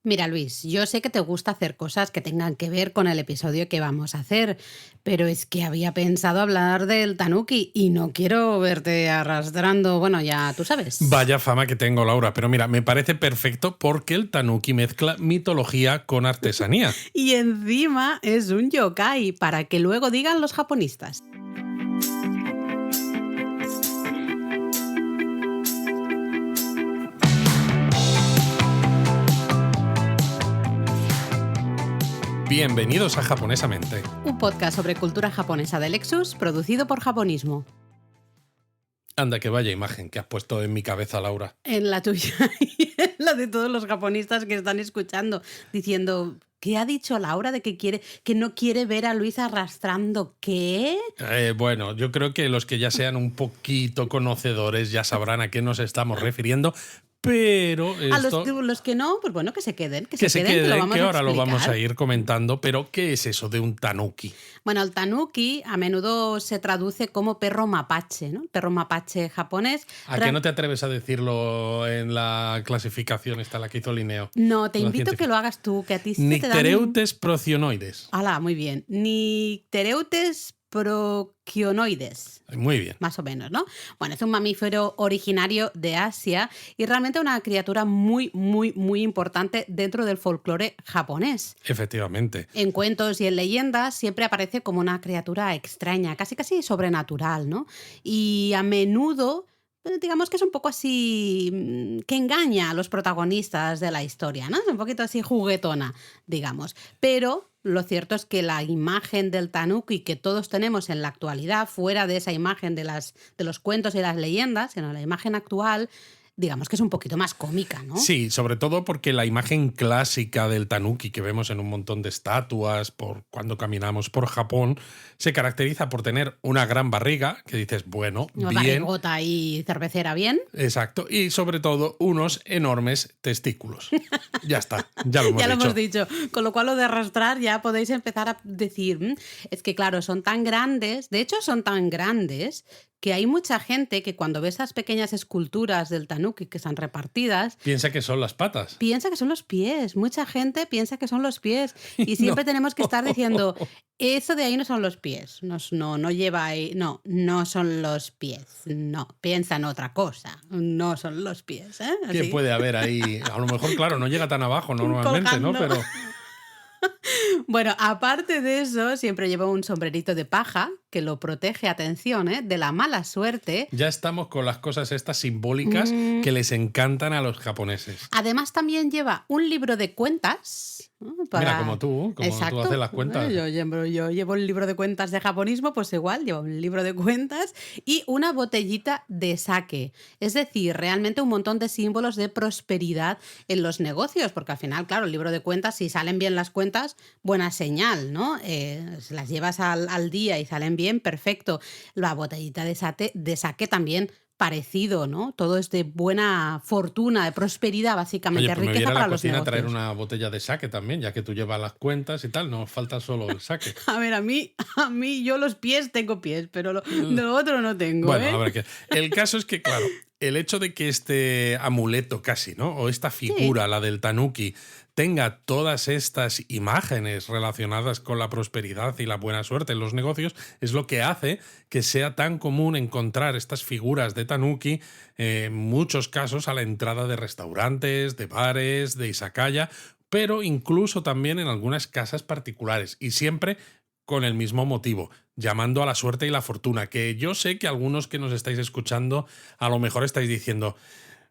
Mira, Luis, yo sé que te gusta hacer cosas que tengan que ver con el episodio que vamos a hacer, pero es que había pensado hablar del Tanuki y no quiero verte arrastrando, bueno, ya tú sabes. Vaya fama que tengo, Laura, pero mira, me parece perfecto porque el tanuki mezcla mitología con artesanía. Y encima es un yokai, para que luego digan los japonistas. Bienvenidos a Japonesamente. Un podcast sobre cultura japonesa de Lexus, producido por Japonismo. Anda, que vaya imagen que has puesto en mi cabeza, Laura. En la tuya y en la de todos los japonistas que están escuchando, diciendo, ¿qué ha dicho Laura de que no quiere ver a Luis arrastrando? ¿Qué? Bueno, yo creo que los que ya sean un poquito conocedores ya sabrán a qué nos estamos refiriendo, pero A esto... los que no, pues bueno, que se queden, Que se queden, lo vamos que a ahora lo vamos a explicar. ir comentando, pero ¿qué es eso de un tanuki? Bueno, el tanuki a menudo se traduce como perro mapache, ¿no? Perro mapache japonés. ¿A qué no te atreves a decirlo en la clasificación esta, la que hizo Linneo? No, te La invito a que científica. lo hagas tú, que a ti se te dan... Nyctereutes procionoides. ¡Hala, muy bien! Nyctereutes prochionoides. Muy bien. Más o menos, ¿no? Bueno, es un mamífero originario de Asia y realmente una criatura muy, muy, muy importante dentro del folclore japonés. Efectivamente. En cuentos y en leyendas siempre aparece como una criatura extraña, casi casi sobrenatural, ¿no? Y a menudo, digamos que es un poco así, que engaña a los protagonistas de la historia, ¿no? Es un poquito así juguetona, digamos. Pero lo cierto es que la imagen del tanuki que todos tenemos en la actualidad, fuera de esa imagen de los cuentos y las leyendas, sino la imagen actual, digamos que es un poquito más cómica, ¿no? Sí, sobre todo porque la imagen clásica del tanuki que vemos en un montón de estatuas por cuando caminamos por Japón se caracteriza por tener una gran barriga, que dices, bueno, Una bien. barrigota y cervecera bien. Exacto. Y sobre todo unos enormes testículos. Ya está, ya lo hemos Ya lo dicho. hemos dicho. Con lo cual lo de arrastrar ya podéis empezar a decir, es que claro, son tan grandes, de hecho son tan grandes que hay mucha gente que cuando ve esas pequeñas esculturas del tanuki que están repartidas, Piensa que son las patas. piensa que son los pies. Mucha gente piensa que son los pies. Y siempre tenemos que estar diciendo, eso de ahí no son los pies. No lleva ahí. No son los pies. No, piensa en otra cosa. No son los pies. ¿Eh? ¿Qué Así. puede haber ahí? A lo mejor, claro, no llega tan abajo normalmente, ¿no? Colgando. Pero Bueno, aparte de eso, siempre lleva un sombrerito de paja que lo protege, atención, de la mala suerte. ya estamos con las cosas estas simbólicas que les encantan a los japoneses. Además, también lleva un libro de cuentas. ¿No? Mira, como tú Exacto. haces las cuentas. Yo llevo el libro de cuentas de japonismo, pues igual, llevo un libro de cuentas y una botellita de sake. Es decir, realmente un montón de símbolos de prosperidad en los negocios, porque al final, claro, el libro de cuentas, si salen bien las cuentas, buena señal, ¿no? Si las llevas al día y salen bien, perfecto. La botellita de sake también parecido, ¿no? Todo es de buena fortuna, de prosperidad, básicamente, Oye, pues me riqueza viera a para la los cocina a negocios. traer una botella de sake también, ya que tú llevas las cuentas y tal, nos falta solo el sake. A ver, a mí, yo los pies tengo pies, pero lo otro no tengo, Bueno, ¿eh? a ver qué. El caso es que, claro, el hecho de que este amuleto casi, ¿no? O esta figura, la del tanuki, tenga todas estas imágenes relacionadas con la prosperidad y la buena suerte en los negocios, es lo que hace que sea tan común encontrar estas figuras de tanuki en muchos casos a la entrada de restaurantes, de bares, de izakaya, pero incluso también en algunas casas particulares y siempre con el mismo motivo, llamando a la suerte y la fortuna, que yo sé que algunos que nos estáis escuchando a lo mejor estáis diciendo,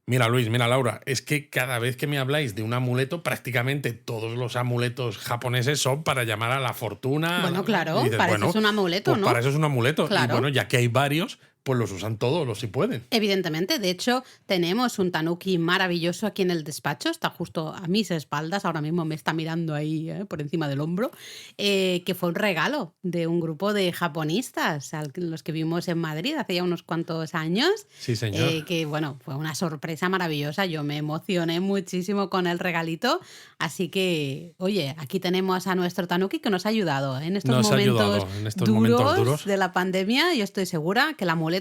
mira Luis, mira Laura, es que cada vez que me habláis de un amuleto, prácticamente todos los amuletos japoneses son para llamar a la fortuna. Bueno, claro, Y dices, para eso es un amuleto, pues ¿no? para eso es un amuleto. Claro. Y bueno, ya que hay varios, pues los usan todos los si pueden. Evidentemente, de hecho, tenemos un tanuki maravilloso aquí en el despacho, está justo a mis espaldas, ahora mismo me está mirando ahí por encima del hombro, que fue un regalo de un grupo de japonistas, los que vimos en Madrid hace ya unos cuantos años. Sí, señor. Que bueno, fue una sorpresa maravillosa, yo me emocioné muchísimo con el regalito, así que, oye, aquí tenemos a nuestro tanuki que nos ha ayudado en estos Nos ha momentos ayudado en estos momentos duros. de la pandemia. Yo estoy segura que el amuleto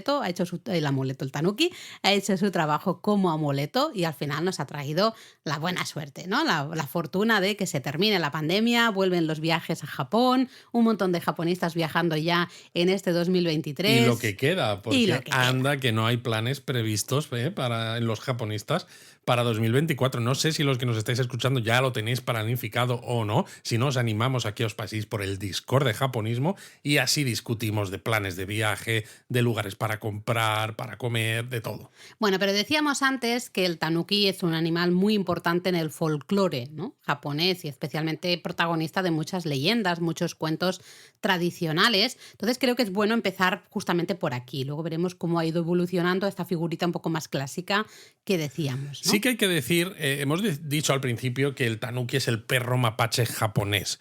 amuleto, el tanuki, ha hecho su trabajo como amuleto y al final nos ha traído la buena suerte, ¿no? La fortuna de que se termine la pandemia, vuelven los viajes a Japón, un montón de japonistas viajando ya en este 2023. Y lo que queda, porque que anda que no hay planes previstos para los japonistas para 2024. No sé si los que nos estáis escuchando ya lo tenéis planificado o no. Si no, os animamos a que os paséis por el Discord de Japonismo y así discutimos de planes de viaje, de lugares para comprar, para comer, de todo. Bueno, pero decíamos antes que el tanuki es un animal muy importante en el folclore, ¿no?, japonés y especialmente protagonista de muchas leyendas, muchos cuentos tradicionales. Entonces creo que es bueno empezar justamente por aquí. Luego veremos cómo ha ido evolucionando esta figurita un poco más clásica que decíamos, ¿no? Sí que hay que decir, hemos dicho al principio que el tanuki es el perro mapache japonés.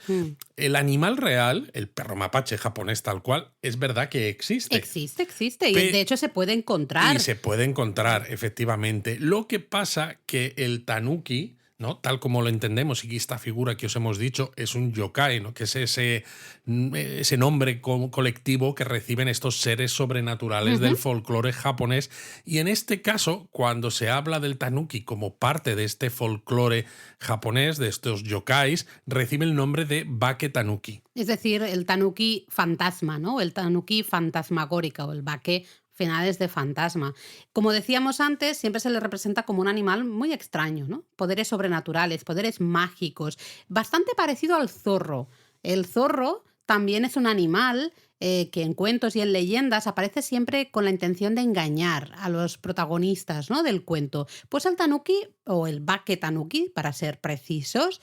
El animal real, el perro mapache japonés tal cual, es verdad que existe. Existe. Y de hecho se puede encontrar. Y se puede encontrar, efectivamente. Lo que pasa que el tanuki, ¿no?, tal como lo entendemos, y esta figura que os hemos dicho es un yokai, ¿no?, que es ese nombre colectivo que reciben estos seres sobrenaturales del folclore japonés. Y en este caso, cuando se habla del tanuki como parte de este folclore japonés, de estos yokais, recibe el nombre de bake tanuki. Es decir, el tanuki fantasma, ¿no? El tanuki fantasmagórica o el bake finales de fantasma. Como decíamos antes, siempre se le representa como un animal muy extraño, ¿no? Poderes sobrenaturales, poderes mágicos, bastante parecido al zorro. El zorro también es un animal que en cuentos y en leyendas aparece siempre con la intención de engañar a los protagonistas, ¿no?, del cuento. Pues el tanuki, o el bake tanuki, para ser precisos,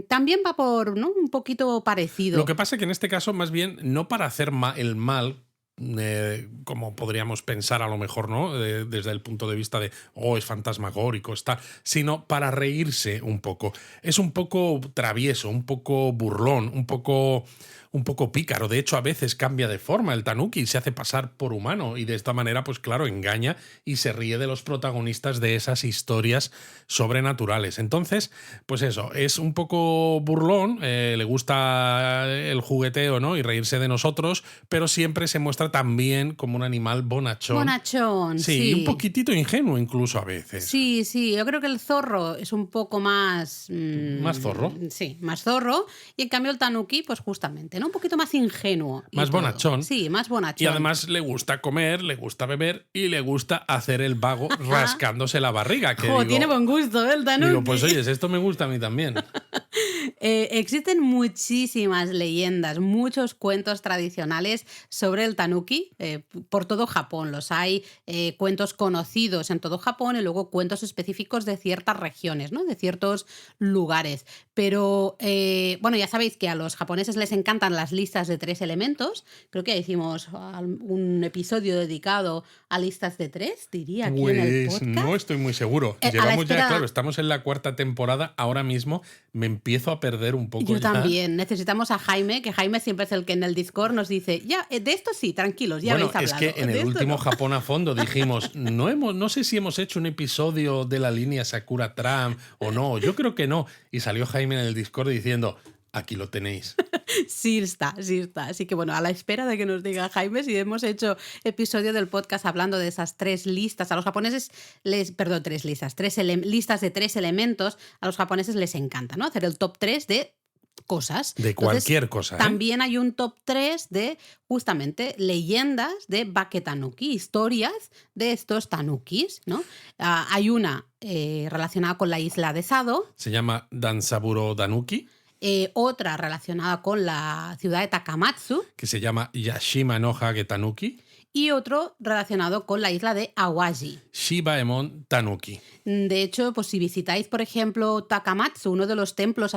también va por, ¿no?, un poquito parecido. Lo que pasa es que en este caso, más bien, no para hacer el mal, como podríamos pensar a lo mejor, ¿no?, desde el punto de vista de es fantasmagórico, sino para reírse un poco. Es un poco travieso, un poco burlón, un poco pícaro. De hecho, a veces cambia de forma el tanuki y se hace pasar por humano y de esta manera, pues claro, engaña y se ríe de los protagonistas de esas historias sobrenaturales. Entonces, pues eso, es un poco burlón, le gusta el jugueteo, ¿no?, y reírse de nosotros, pero siempre se muestra también como un animal bonachón. Bonachón, sí. Un poquitito ingenuo incluso a veces. Sí, yo creo que el zorro es un poco más... ¿Más zorro? Sí, más zorro. Y en cambio el tanuki, pues justamente, ¿no?, un poquito más ingenuo. Más bonachón. Sí, más bonachón. Y además le gusta comer, le gusta beber y le gusta hacer el vago rascándose la barriga. Que tiene buen gusto, el tanuki. Digo, pues oyes, esto me gusta a mí también. Existen muchísimas leyendas, muchos cuentos tradicionales sobre el tanuki por todo Japón. Los hay cuentos conocidos en todo Japón y luego cuentos específicos de ciertas regiones, ¿no?, de ciertos lugares. Pero, bueno, ya sabéis que a los japoneses les encantan las listas de 3 elementos. Creo que hicimos un episodio dedicado a listas de 3, diría, aquí en el podcast. No estoy muy seguro. Llevamos ya, claro, estamos en la 4ª temporada. Ahora mismo me empiezo a perder un poco. Yo también. Necesitamos a Jaime, que Jaime siempre es el que en el Discord nos dice, ya, de esto sí, tranquilos, ya habéis hablado. Es que en el último Japón a fondo dijimos, no sé si hemos hecho un episodio de la línea Sakura Tram o no, yo creo que no. Y salió Jaime en el Discord diciendo, aquí lo tenéis. Sí está. Así que bueno, a la espera de que nos diga Jaime si hemos hecho episodio del podcast hablando de esas 3 listas. A los japoneses listas de 3 elementos, a los japoneses les encanta, ¿no?, hacer el top 3 de cosas. De cualquier cosa. También hay un top 3 de justamente leyendas de bake tanuki, historias de estos tanukis, ¿no? Hay una relacionada con la isla de Sado. Se llama Dansaburo Danuki. Otra relacionada con la ciudad de Takamatsu. Que se llama Yashima no Hage Tanuki. Y otro relacionado con la isla de Awaji. Shibaemon Tanuki. De hecho, pues si visitáis, por ejemplo, Takamatsu, uno de los templos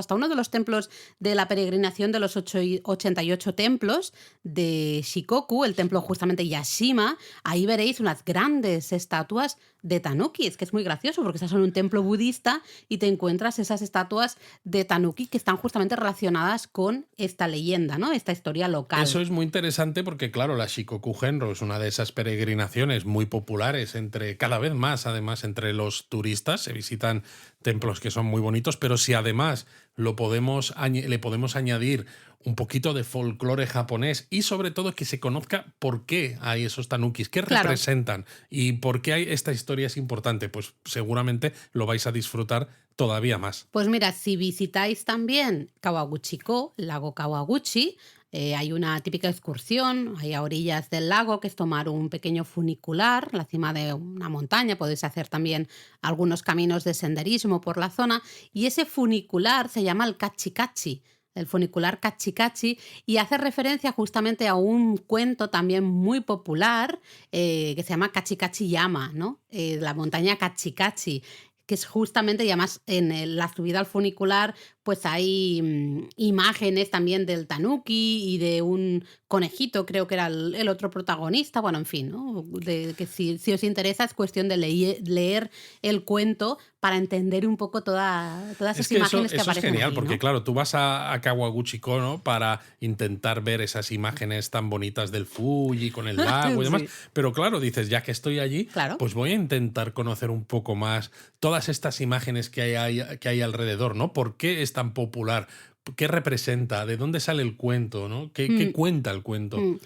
de la peregrinación de los 88 templos de Shikoku, el templo justamente Yashima, ahí veréis unas grandes estatuas de tanukis, que es muy gracioso porque estás en un templo budista y te encuentras esas estatuas de tanuki que están justamente relacionadas con esta leyenda, ¿no?, esta historia local. Eso es muy interesante porque, claro, la Shikoku Genro es una de esas peregrinaciones muy populares cada vez más, además, entre los turistas. Se visitan templos que son muy bonitos, pero si además le podemos añadir un poquito de folclore japonés y sobre todo que se conozca por qué hay esos tanukis, qué Claro. representan y por qué hay esta historia es importante, pues seguramente lo vais a disfrutar todavía más. Pues mira, si visitáis también Kawaguchiko, el lago Kawaguchi, hay una típica excursión ahí a orillas del lago, que es tomar un pequeño funicular, la cima de una montaña. Podéis hacer también algunos caminos de senderismo por la zona. Y ese funicular se llama el Kachikachi, el funicular Kachikachi, y hace referencia justamente a un cuento también muy popular que se llama Kachikachi Yama, ¿no? La montaña Kachikachi, que es justamente, y además la subida al funicular, pues hay imágenes también del tanuki y de un conejito, creo que era el otro protagonista. Bueno, en fin, ¿no? Que si os interesa es cuestión de leer el cuento para entender un poco todas Es esas que imágenes que eso es aparecen genial, allí, porque ¿no? claro, tú vas a Kawaguchiko, ¿no? Para intentar ver esas imágenes tan bonitas del Fuji con el lago y demás, Sí, pero claro, dices, ya que estoy allí, claro. pues voy a intentar conocer un poco más todas estas imágenes que hay alrededor, ¿no? ¿Por qué es tan popular? ¿Qué representa? ¿De dónde sale el cuento? ¿No? ¿Qué Mm, cuenta el cuento? mm.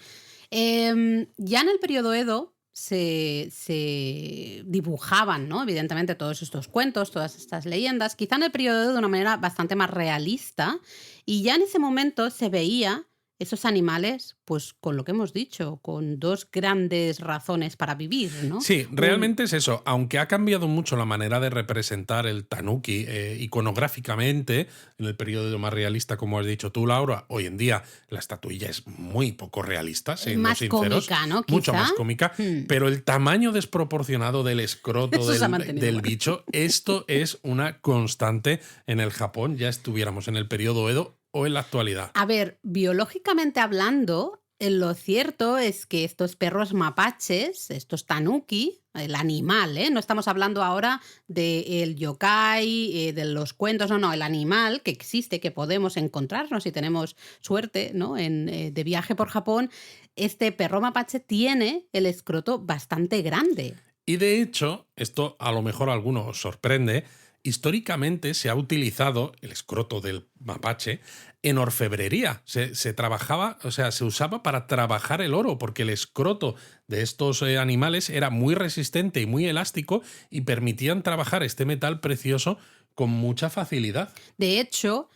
Ya en el periodo Edo se dibujaban, ¿no? Evidentemente, todos estos cuentos, todas estas leyendas, quizá en el periodo Edo de una manera bastante más realista, y ya en ese momento se veía esos animales, pues con lo que hemos dicho, con dos grandes razones para vivir, ¿no? Sí, Un, realmente es eso. Aunque ha cambiado mucho la manera de representar el tanuki iconográficamente, en el periodo más realista, como has dicho tú, Laura, hoy en día la estatuilla es muy poco realista, siendo más sinceros, cómica, ¿no? mucho Quizá. más cómica, Mm. pero el tamaño desproporcionado del escroto Eso se ha mantenido del igual. bicho, esto es una constante en el Japón, ya estuviéramos en el periodo Edo o en la actualidad. A ver, biológicamente hablando, lo cierto es que estos perros mapaches, estos tanuki, el animal, ¿eh? No estamos hablando ahora del yokai, de los cuentos, no, no, el animal que existe, que podemos encontrarnos si tenemos suerte, ¿no? De viaje por Japón, este perro mapache tiene el escroto bastante grande. Y de hecho, esto a lo mejor a alguno os sorprende, históricamente se ha utilizado el escroto del mapache en orfebrería. Se trabajaba, o sea, se usaba para trabajar el oro, porque el escroto de estos animales era muy resistente y muy elástico y permitían trabajar este metal precioso con mucha facilidad. De hecho,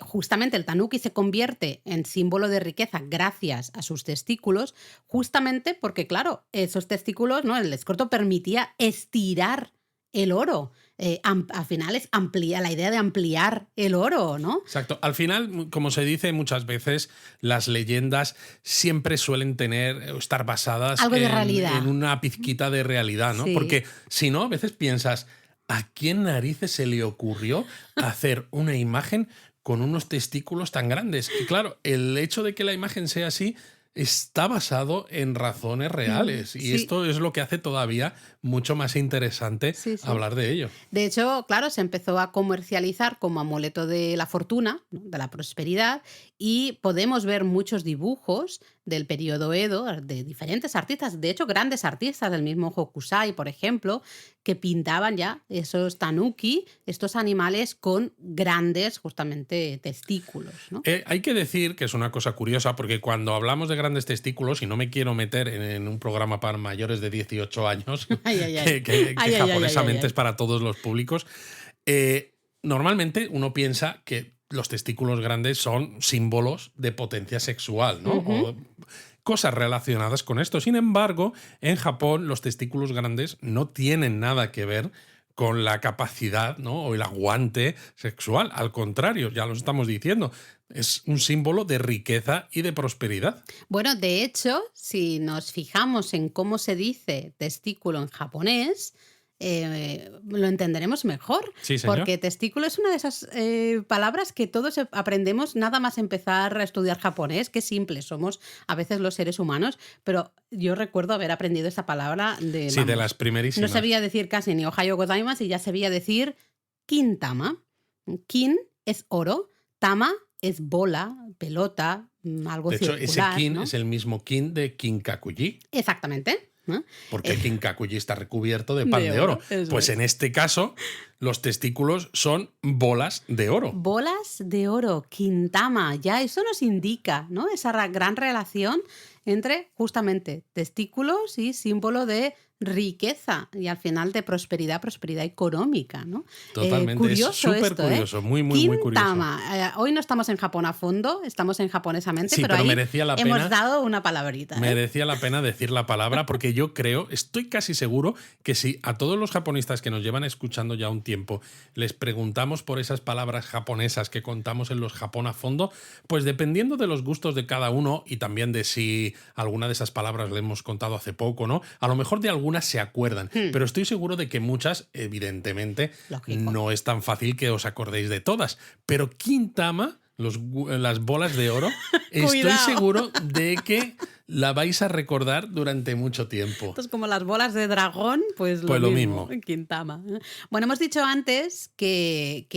justamente el tanuki se convierte en símbolo de riqueza gracias a sus testículos, justamente porque, claro, esos testículos, ¿no? El escroto permitía estirar el oro. Al final es la idea de ampliar el oro, ¿no? Exacto. Al final, como se dice muchas veces, las leyendas siempre suelen estar basadas Algo de realidad. en una pizquita de realidad, ¿no? Sí. Porque si no, a veces piensas, ¿a quién narices se le ocurrió hacer una imagen con unos testículos tan grandes? Y claro, el hecho de que la imagen sea así está basado en razones reales. Y Sí, esto es lo que hace todavía mucho más interesante sí, sí. hablar de ello. De hecho, claro, se empezó a comercializar como amuleto de la fortuna, ¿no? De la prosperidad, y podemos ver muchos dibujos del periodo Edo de diferentes artistas, de hecho grandes artistas del mismo Hokusai, por ejemplo, que pintaban ya esos tanuki, estos animales con grandes justamente testículos, ¿no? Hay que decir que es una cosa curiosa, porque cuando hablamos de grandes testículos, y no me quiero meter en un programa para mayores de 18 años, Ay, ay, ay. que Ay, ay, ay, ay, ay, japonesamente ay. es para todos los públicos, normalmente uno piensa que los testículos grandes son símbolos de potencia sexual, ¿no? Ujú. O cosas relacionadas con esto. Sin embargo, en Japón los testículos grandes no tienen nada que ver con la capacidad, ¿no? O el aguante sexual. Al contrario, ya lo estamos diciendo. Es un símbolo de riqueza y de prosperidad. Bueno, de hecho, si nos fijamos en cómo se dice testículo en japonés, lo entenderemos mejor, Sí, señor. porque testículo es una de esas palabras que todos aprendemos nada más empezar a estudiar japonés. Qué simples somos a veces los seres humanos, pero yo recuerdo haber aprendido esta palabra Sí, de las vamos, no primerísimas. sabía decir casi ni ohayo gozaimasu y ya sabía decir kintama. Kin es oro, tama es bola, pelota, algo De hecho, ese circular, kin ¿no? es el mismo kin de Kinkakuji, Exactamente, ¿no? porque Kinkakuji está recubierto de pan De de oro, oro. eso Pues es. en este caso, los testículos son bolas de oro. Bolas de oro, Quintama, ya eso nos indica, ¿no? Esa gran relación entre justamente testículos y símbolo de riqueza y al final de prosperidad, prosperidad económica, ¿no? Totalmente, es Curioso súper esto, ¿eh? curioso, muy, muy, muy curioso. Quintama. Hoy no estamos en Japón a fondo, estamos en japonesamente, Sí, pero pero ahí merecía la hemos pena. dado una palabrita, ¿eh? Merecía la pena decir la palabra porque yo creo, estoy casi seguro que si a todos los japonistas que nos llevan escuchando ya un tiempo les preguntamos por esas palabras japonesas que contamos en los Japón a fondo, pues dependiendo de los gustos de cada uno y también de si alguna de esas palabras le hemos contado hace poco, ¿no? A lo mejor de algunas se acuerdan, pero estoy seguro de que muchas, evidentemente, Lógico. no es tan fácil que os acordéis de todas. Pero Quintama, las bolas de oro, estoy Cuidado. seguro de que la vais a recordar durante mucho tiempo. Esto es como las bolas de dragón, pues Pues lo mismo, mismo. Quintama. Bueno, hemos dicho antes que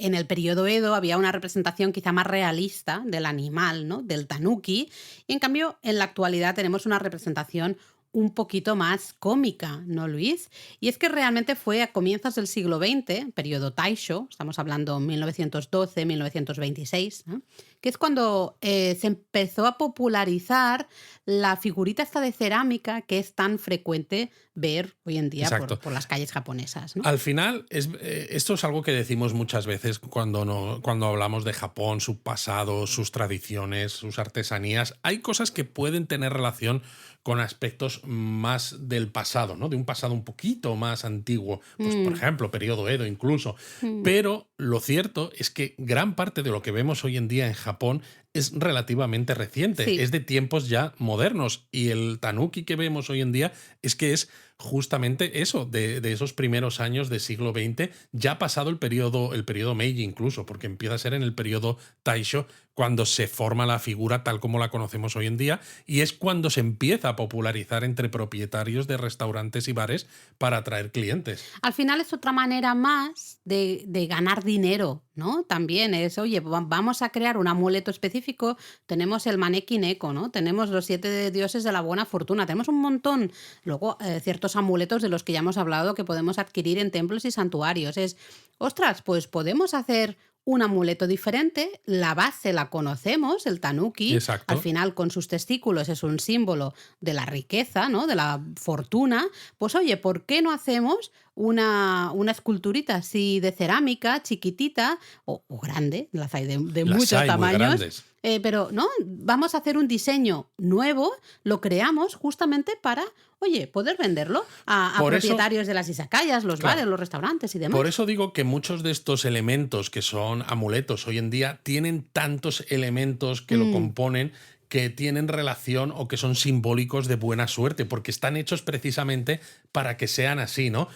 en el periodo Edo había una representación quizá más realista del animal, ¿no? Del tanuki, y en cambio en la actualidad tenemos una representación un poquito más cómica, ¿no, Luis? Y es que realmente fue a comienzos del siglo XX, periodo Taisho, estamos hablando 1912-1926, ¿no? Que es cuando se empezó a popularizar la figurita esta de cerámica que es tan frecuente ver hoy en día Exacto. por las calles japonesas, ¿no? Al final, esto es algo que decimos muchas veces cuando hablamos de Japón, su pasado, sus tradiciones, sus artesanías. Hay cosas que pueden tener relación con aspectos más del pasado, ¿no? De un pasado un poquito más antiguo, pues por ejemplo, periodo Edo incluso. Pero lo cierto es que gran parte de lo que vemos hoy en día en Japón es relativamente reciente, Sí. es de tiempos ya modernos. Y el tanuki que vemos hoy en día es que es justamente eso, de esos primeros años del siglo XX, ya pasado el periodo Meiji incluso, porque empieza a ser en el periodo Taisho cuando se forma la figura tal como la conocemos hoy en día, y es cuando se empieza a popularizar entre propietarios de restaurantes y bares para atraer clientes. Al final es otra manera más de ganar dinero, ¿no? También es, oye, vamos a crear un amuleto específico, tenemos el Maneki Neko, ¿no? Tenemos los 7 dioses de la buena fortuna, tenemos un montón. Luego, ciertos amuletos de los que ya hemos hablado que podemos adquirir en templos y santuarios. Es, ostras, pues podemos hacer un amuleto diferente, la base la conocemos, el tanuki, Exacto. al final con sus testículos es un símbolo de la riqueza, ¿no? De la fortuna. Pues oye, ¿por qué no hacemos una esculturita así de cerámica, chiquitita o grande? Las hay de Las muchos hay muy tamaños. grandes. Pero no, vamos a hacer un diseño nuevo, lo creamos justamente para, oye, poder venderlo a Por eso- propietarios de las izakayas, los Claro. bares, los restaurantes y demás. Por eso digo que muchos de estos elementos que son amuletos hoy en día tienen tantos elementos que lo componen que tienen relación o que son simbólicos de buena suerte, porque están hechos precisamente para que sean así, ¿no?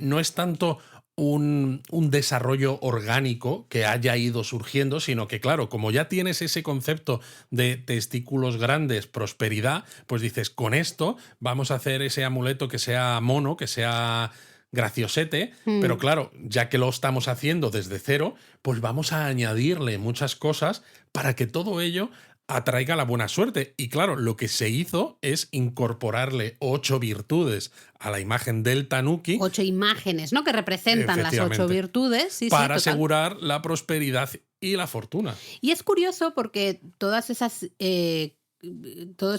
No es tanto un desarrollo orgánico que haya ido surgiendo, sino que, claro, como ya tienes ese concepto de testículos grandes, prosperidad, pues dices, con esto vamos a hacer ese amuleto que sea mono, que sea graciosete, pero claro, ya que lo estamos haciendo desde cero, pues vamos a añadirle muchas cosas para que todo ello atraiga la buena suerte. Y claro, lo que se hizo es incorporarle 8 virtudes a la imagen del tanuki 8 imágenes, ¿no? Que representan las 8 Efectivamente. virtudes. Sí, sí, para total. asegurar la prosperidad y la fortuna. Y es curioso porque todos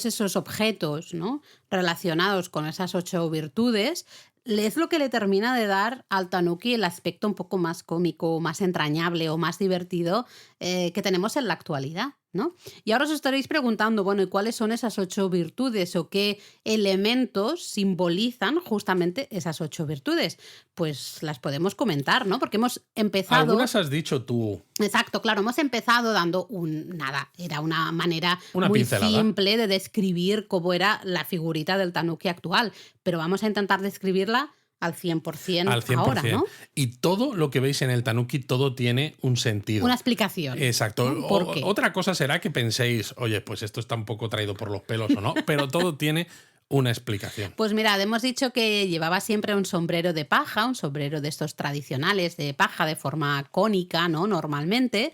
esos objetos, ¿no? Relacionados con esas 8 virtudes es lo que le termina de dar al tanuki el aspecto un poco más cómico, más entrañable o más divertido que tenemos en la actualidad, ¿no? Y ahora os estaréis preguntando, bueno, ¿y cuáles son esas 8 virtudes o qué elementos simbolizan justamente esas 8 virtudes? Pues las podemos comentar, ¿no? Porque hemos empezado... Algunas has dicho tú. Exacto, claro, hemos empezado dando nada, era una manera Una muy pincelada. simple de describir cómo era la figurita del tanuki actual, pero vamos a intentar describirla al 100%, Al 100%. ahora, ¿no? Y todo lo que veis en el tanuki, todo tiene un sentido. Una explicación. Exacto. ¿No? ¿Por qué? Otra cosa será que penséis, oye, pues esto está un poco traído por los pelos o no, pero todo tiene una explicación. Pues mirad, hemos dicho que llevaba siempre un sombrero de paja, un sombrero de estos tradicionales de paja de forma cónica, ¿no? Normalmente.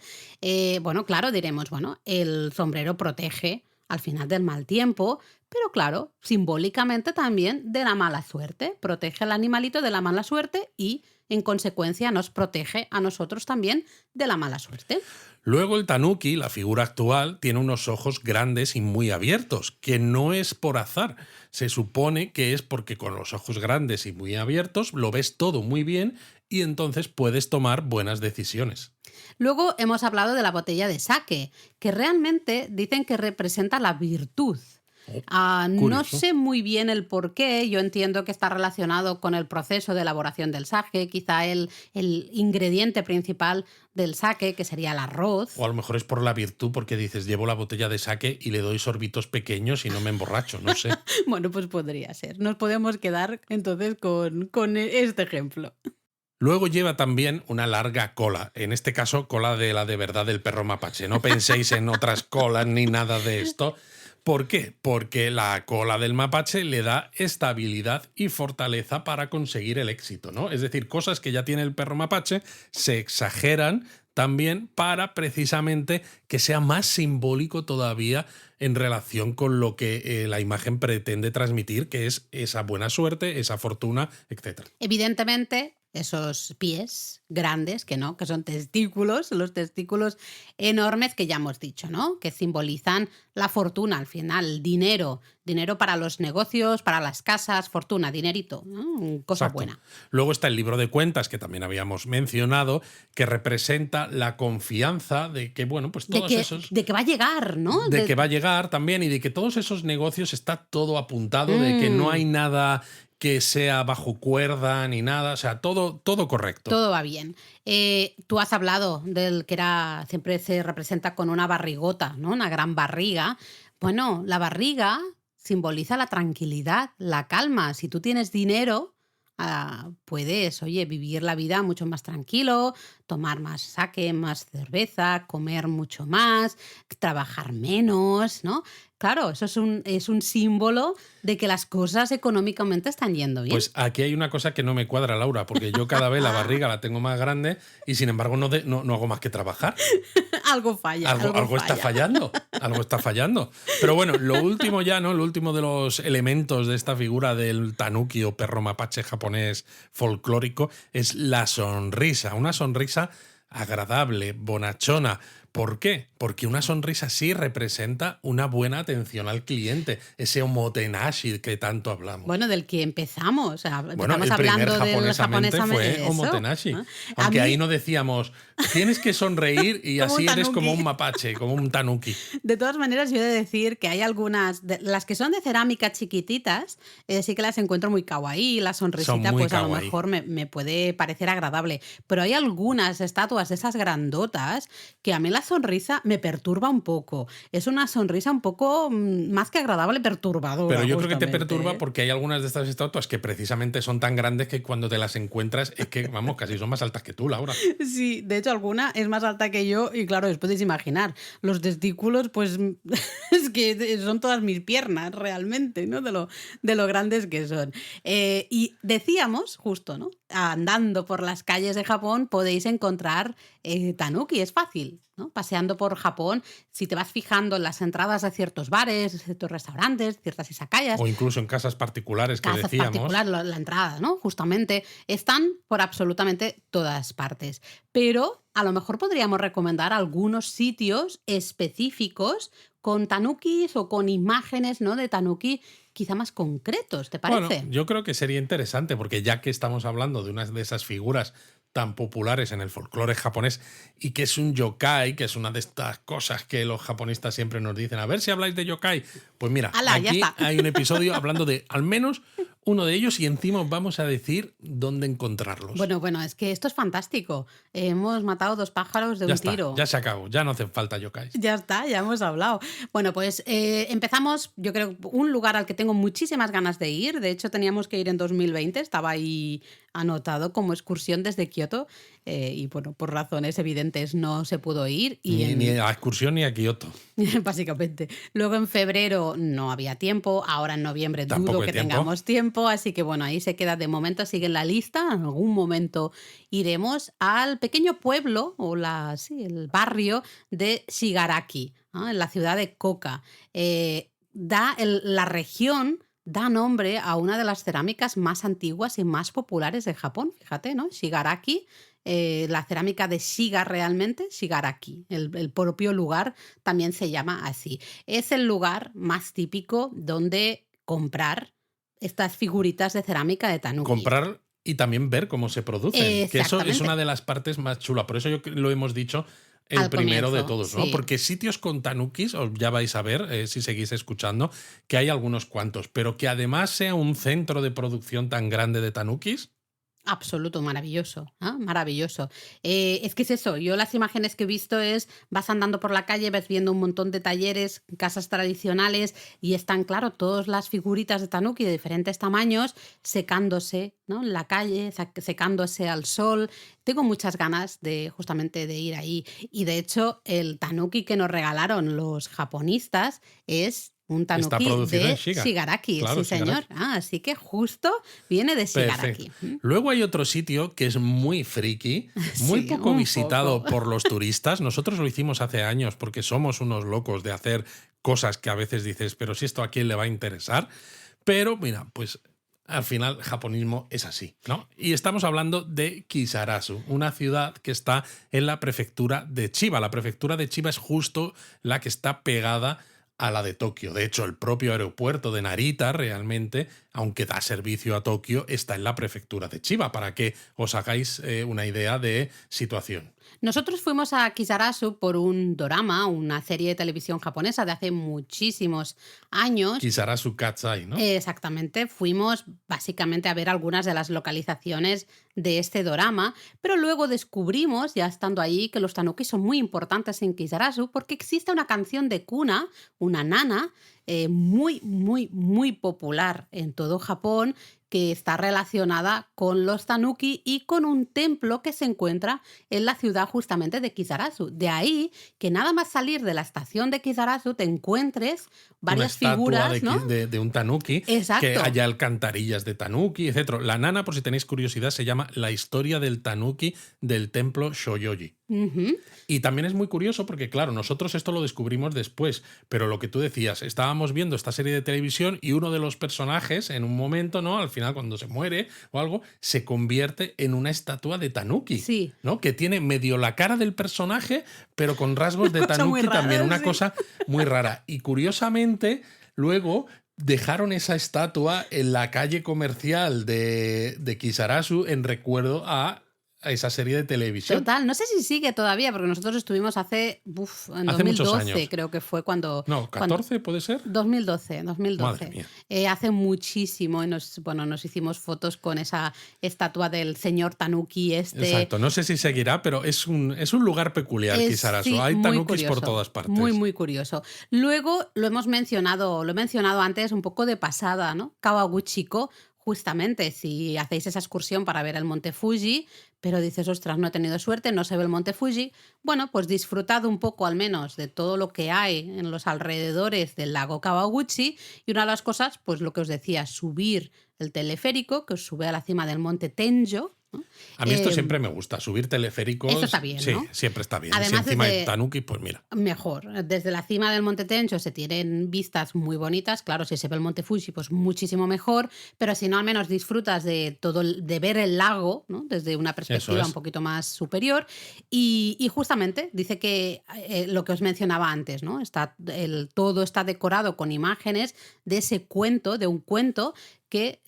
Bueno, claro, diremos, bueno, el sombrero protege al final del mal tiempo, pero claro, simbólicamente también de la mala suerte. Protege al animalito de la mala suerte y, en consecuencia, nos protege a nosotros también de la mala suerte. Luego el tanuki, la figura actual, tiene unos ojos grandes y muy abiertos, que no es por azar. Se supone que es porque con los ojos grandes y muy abiertos lo ves todo muy bien y entonces puedes tomar buenas decisiones. Luego hemos hablado de la botella de sake, que realmente dicen que representa la virtud. Oh, No curioso. sé muy bien el por qué, yo entiendo que está relacionado con el proceso de elaboración del sake, quizá el ingrediente principal del sake, que sería el arroz. O a lo mejor es por la virtud, porque dices, llevo la botella de sake y le doy sorbitos pequeños y no me emborracho, no sé. Bueno, pues podría ser. Nos podemos quedar entonces con este ejemplo. Luego lleva también una larga cola, en este caso cola de la de verdad del perro mapache. No penséis en otras colas ni nada de esto. ¿Por qué? Porque la cola del mapache le da estabilidad y fortaleza para conseguir el éxito, ¿no? Es decir, cosas que ya tiene el perro mapache se exageran también para precisamente que sea más simbólico todavía en relación con lo que la imagen pretende transmitir, que es esa buena suerte, esa fortuna, etc. Evidentemente, esos pies grandes, que no, que son testículos, los testículos enormes que ya hemos dicho, ¿no? Que simbolizan la fortuna al final, dinero, dinero para los negocios, para las casas, fortuna, dinerito, ¿no? Cosa Exacto. buena. Luego está el libro de cuentas, que también habíamos mencionado, que representa la confianza de que, bueno, pues todos esos... De que va a llegar, ¿no? De que va a llegar también y de que todos esos negocios está todo apuntado, de que no hay nada que sea bajo cuerda ni nada, o sea, todo correcto. Todo va bien. Tú has hablado del que era siempre se representa con una barrigota, ¿no? Una gran barriga. Bueno, la barriga simboliza la tranquilidad, la calma. Si tú tienes dinero, puedes, oye, vivir la vida mucho más tranquilo, tomar más sake, más cerveza, comer mucho más, trabajar menos, ¿no? Claro, eso es un símbolo de que las cosas económicamente están yendo bien. Pues aquí hay una cosa que no me cuadra, Laura, porque yo cada vez la barriga la tengo más grande y sin embargo no hago más que trabajar. Algo falla. Algo está fallando, algo está fallando. Pero bueno, lo último ya, ¿no? Lo último de los elementos de esta figura del tanuki o perro mapache japonés folclórico es la sonrisa. Una sonrisa agradable, bonachona. ¿Por qué? Porque una sonrisa sí representa una buena atención al cliente, ese omotenashi que tanto hablamos. Bueno, del que empezamos. Bueno, Empezamos el primer hablando del japonesamente japonés fue omotenashi. ¿no? Aunque ahí no decíamos, tienes que sonreír y Como un así eres como tanuki. un mapache, como un tanuki. De todas maneras, yo he de decir que hay algunas, las que son de cerámica chiquititas, sí que las encuentro muy kawaii, la sonrisita muy pues a lo kawaii. mejor me puede parecer agradable, pero hay algunas estatuas de esas grandotas que a mí la sonrisa me perturba un poco. Es una sonrisa un poco más que agradable, perturbadora. Pero yo creo que te justamente, perturba ¿eh? porque hay algunas de estas estatuas que precisamente son tan grandes que cuando te las encuentras es que, vamos, casi son más altas que tú, Laura. Sí, de hecho alguna es más alta que yo y claro, os podéis imaginar, los testículos pues es que son todas mis piernas realmente, ¿no? De lo grandes que son. Y decíamos, justo, ¿no? Andando por las calles de Japón podéis encontrar tanuki, es fácil, ¿no? Paseando por Japón, si te vas fijando en las entradas de ciertos bares, ciertos restaurantes, ciertas izakayas, O incluso en casas particulares que casas decíamos. particulares, la entrada, ¿no? Justamente, están por absolutamente todas partes. Pero a lo mejor podríamos recomendar algunos sitios específicos con tanukis o con imágenes, ¿no? De tanuki quizá más concretos, ¿te parece? Bueno, yo creo que sería interesante porque ya que estamos hablando de una de esas figuras tan populares en el folclore japonés y que es un yokai, que es una de estas cosas que los japonistas siempre nos dicen, a ver si habláis de yokai. Pues mira, ¡Hala, ya aquí está! hay un episodio hablando de al menos uno de ellos y encima os vamos a decir dónde encontrarlos. Bueno, es que esto es fantástico. Hemos matado 2 pájaros de ya un está, tiro. ya se acabó, ya no hacen falta yokais. Ya está, ya hemos hablado. Bueno, pues empezamos, yo creo, un lugar al que tengo muchísimas ganas de ir. De hecho, teníamos que ir en 2020, estaba ahí anotado como excursión desde Kioto. y bueno, por razones evidentes no se pudo ir y Ni a excursión ni a Kioto. básicamente. Luego en febrero no había tiempo, ahora en noviembre dudo Tampoco hay que tiempo. tengamos tiempo, así que bueno, ahí se queda de momento, sigue en la lista. En algún momento iremos al pequeño pueblo o sí, el barrio de Shigaraki, ¿no? En la ciudad de Koka. La región da nombre a una de las cerámicas más antiguas y más populares de Japón, fíjate, ¿no? Shigaraki, la cerámica de Shiga realmente, Shigaraki, el propio lugar también se llama así. Es el lugar más típico donde comprar estas figuritas de cerámica de tanuki. Comprar y también ver cómo se producen, que eso es una Exactamente, de las partes más chulas. Por eso lo hemos dicho el al primero de comienzo, todos, ¿no? sí. Porque sitios con tanukis, os ya vais a ver, si seguís escuchando, que hay algunos cuantos, pero que además sea un centro de producción tan grande de tanukis, Absoluto, maravilloso, ¿ah? Maravilloso. Es que es eso, yo las imágenes que he visto vas andando por la calle, ves viendo un montón de talleres, casas tradicionales y están, claro, todas las figuritas de tanuki de diferentes tamaños secándose, ¿no? En la calle, secándose al sol. Tengo muchas ganas de justamente de ir ahí. Y de hecho, el tanuki que nos regalaron los japonistas es un está tanuki producido en de Shiga. Shigaraki, Claro, sí señor. Shigaraki. Así que justo viene de Perfecto. Shigaraki. Luego hay otro sitio que es muy friki, muy Sí, poco un poco. visitado por los turistas. Nosotros lo hicimos hace años porque somos unos locos de hacer cosas que a veces dices, pero si esto a quién le va a interesar. Pero mira, pues al final japonismo es así, ¿no? Y estamos hablando de Kisarazu, una ciudad que está en la prefectura de Chiba. La prefectura de Chiba es justo la que está pegada a la de Tokio. De hecho, el propio aeropuerto de Narita realmente, aunque da servicio a Tokio, está en la prefectura de Chiba, para que os hagáis una idea de situación. Nosotros fuimos a Kisarazu por un dorama, una serie de televisión japonesa de hace muchísimos años. Kisarazu Katsai, ¿no? Exactamente, fuimos básicamente a ver algunas de las localizaciones de este dorama, pero luego descubrimos, ya estando allí, que los tanuki son muy importantes en Kisarazu porque existe una canción de cuna, una nana, muy, muy, muy popular en todo Japón, que está relacionada con los tanuki y con un templo que se encuentra en la ciudad justamente de Kisarazu. De ahí que nada más salir de la estación de Kisarazu te encuentres Una varias estatua figuras, ¿no? de un tanuki, que Exacto. haya alcantarillas de tanuki, etc. La nana, por si tenéis curiosidad, se llama La historia del tanuki del templo Shoyoji. Ujú. Y también es muy curioso porque, claro, nosotros esto lo descubrimos después, pero lo que tú decías, estábamos viendo esta serie de televisión y uno de los personajes, en un momento, ¿no? Al final, cuando se muere o algo, se convierte en una estatua de tanuki, Sí, ¿no? Que tiene medio la cara del personaje, pero con rasgos de cosa muy tanuki también, rara, una sí. cosa muy rara. Y curiosamente, luego dejaron esa estatua en la calle comercial de Kisarazu en recuerdo a esa serie de televisión. Total, no sé si sigue todavía, porque nosotros estuvimos en Hace muchos 2012, años. creo que fue No, cuando 14 puede ser. 2012, Madre 2012. mía. Hace muchísimo y nos hicimos fotos con esa estatua del señor Tanuki este. Exacto. No sé si seguirá, pero es un lugar peculiar, Kisarazu. Sí, Hay muy tanukis por curioso, todas muy, partes. muy curioso. Luego lo he mencionado antes un poco de pasada, ¿no? Kawaguchiko, justamente, si hacéis esa excursión para ver el monte Fuji, pero dices, ostras, no he tenido suerte, no se ve el monte Fuji, bueno, pues disfrutad un poco al menos de todo lo que hay en los alrededores del lago Kawaguchi y una de las cosas, pues lo que os decía, subir el teleférico que os sube a la cima del monte Tenjo, ¿no? A mí esto Em, siempre me gusta. Subir Esto está teleféricos, bien, sí, ¿no? siempre está bien. Y si Además, encima hay desde, tanuki, pues mira. Mejor. Desde la cima del Monte Tenjo se tienen vistas muy bonitas. Claro, si se ve el Monte Fuji, pues muchísimo mejor. Pero si no, al menos disfrutas de de ver el lago, ¿no? Desde una Eso perspectiva un es. poquito más superior. Y justamente dice que lo que os mencionaba antes, ¿no? Todo está decorado con imágenes de ese cuento, de un cuento que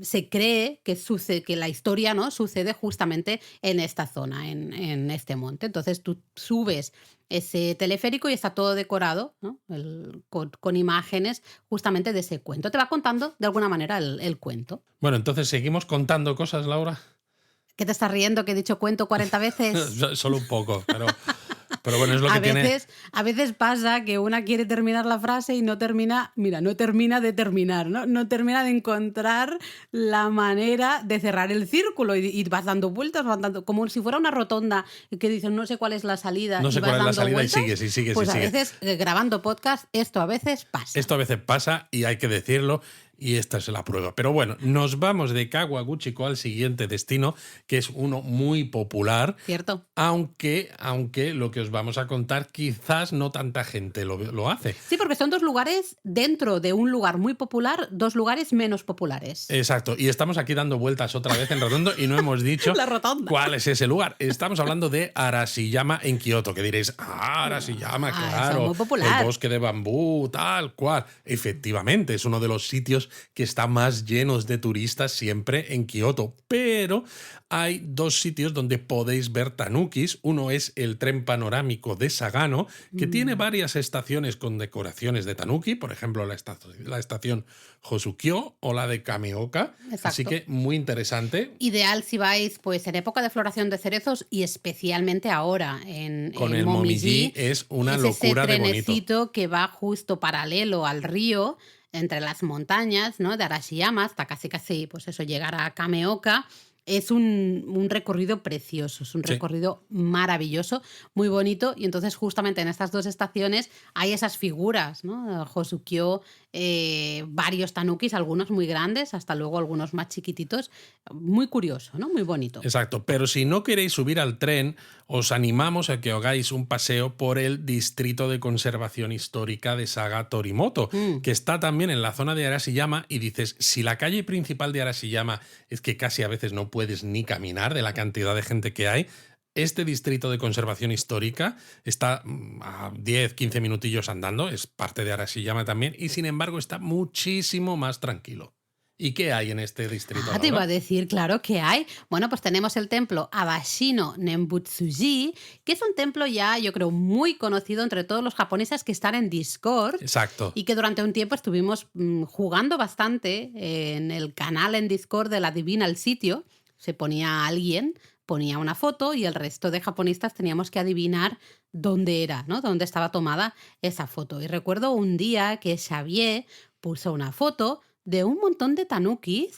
se cree que la historia, ¿no? Sucede justamente en esta zona, en este monte. Entonces tú subes ese teleférico y está todo decorado, ¿no? Con imágenes justamente de ese cuento. Te va contando de alguna manera el cuento. Bueno, entonces seguimos contando cosas, Laura. ¿Qué te estás riendo? Que he dicho cuento 40 veces. Solo un poco, Pero bueno, es lo A que tiene. a veces pasa que una quiere terminar la frase y no termina, mira, no termina de terminar, ¿no? No termina de encontrar la manera de cerrar el círculo y vas dando vueltas, vas dando, como si fuera una rotonda que dicen no sé cuál es la salida No y sé vas cuál es la dando salida y vueltas. sigues y sigues y Pues a sigues. veces grabando podcast esto a veces pasa. Esto a veces pasa y hay que decirlo, y esta es la prueba. Pero bueno, nos vamos de Kawaguchiko al siguiente destino, que es uno muy popular, ¿Cierto? aunque lo que os vamos a contar quizás no tanta gente lo hace. Sí, porque son dos lugares dentro de un lugar muy popular, dos lugares menos populares. Exacto, y estamos aquí dando vueltas otra vez en redondo y no hemos dicho La rotonda. cuál es ese lugar. Estamos hablando de Arashiyama en Kioto, que diréis, Arashiyama, Eso es claro, muy popular. el bosque de bambú, tal cual. Efectivamente, es uno de los sitios que está más llenos de turistas siempre en Kioto, pero hay dos sitios donde podéis ver tanukis. Uno es el tren panorámico de Sagano, que tiene varias estaciones con decoraciones de tanuki, por ejemplo, la estación Hosukyo o la de Kameoka. Así Exacto. que muy interesante. Ideal si vais pues en época de floración de cerezos y especialmente ahora Con en el Momiji es una es locura ese de bonito. trenecito que va justo paralelo al río, entre las montañas, ¿no? De Arashiyama hasta casi, pues eso, llegar a Kameoka. Es un recorrido precioso, es un Sí. recorrido maravilloso, muy bonito. Y entonces, justamente en estas dos estaciones hay esas figuras, ¿no? Hosukyo, varios tanukis, algunos muy grandes, hasta luego algunos más chiquititos. Muy curioso, ¿no? Muy bonito. Exacto, pero si no queréis subir al tren, os animamos a que hagáis un paseo por el Distrito de Conservación Histórica de Saga Torimoto, que está también en la zona de Arashiyama, y dices, si la calle principal de Arashiyama es que casi a veces no puedes ni caminar de la cantidad de gente que hay, este Distrito de Conservación Histórica está a 10-15 minutillos andando, es parte de Arashiyama también, y sin embargo está muchísimo más tranquilo. ¿Y qué hay en este distrito, Te iba a Laura? decir, claro que hay. Bueno, pues tenemos el templo Abashino Nembutsuji, que es un templo ya, yo creo, muy conocido entre todos los japoneses que están en Discord. Exacto. Y que durante un tiempo estuvimos jugando bastante en el canal en Discord de la Adivina el Sitio. Se ponía alguien, ponía una foto y el resto de japonistas teníamos que adivinar dónde era, ¿no? Dónde estaba tomada esa foto. Y recuerdo un día que Xavier puso una foto de un montón de tanukis,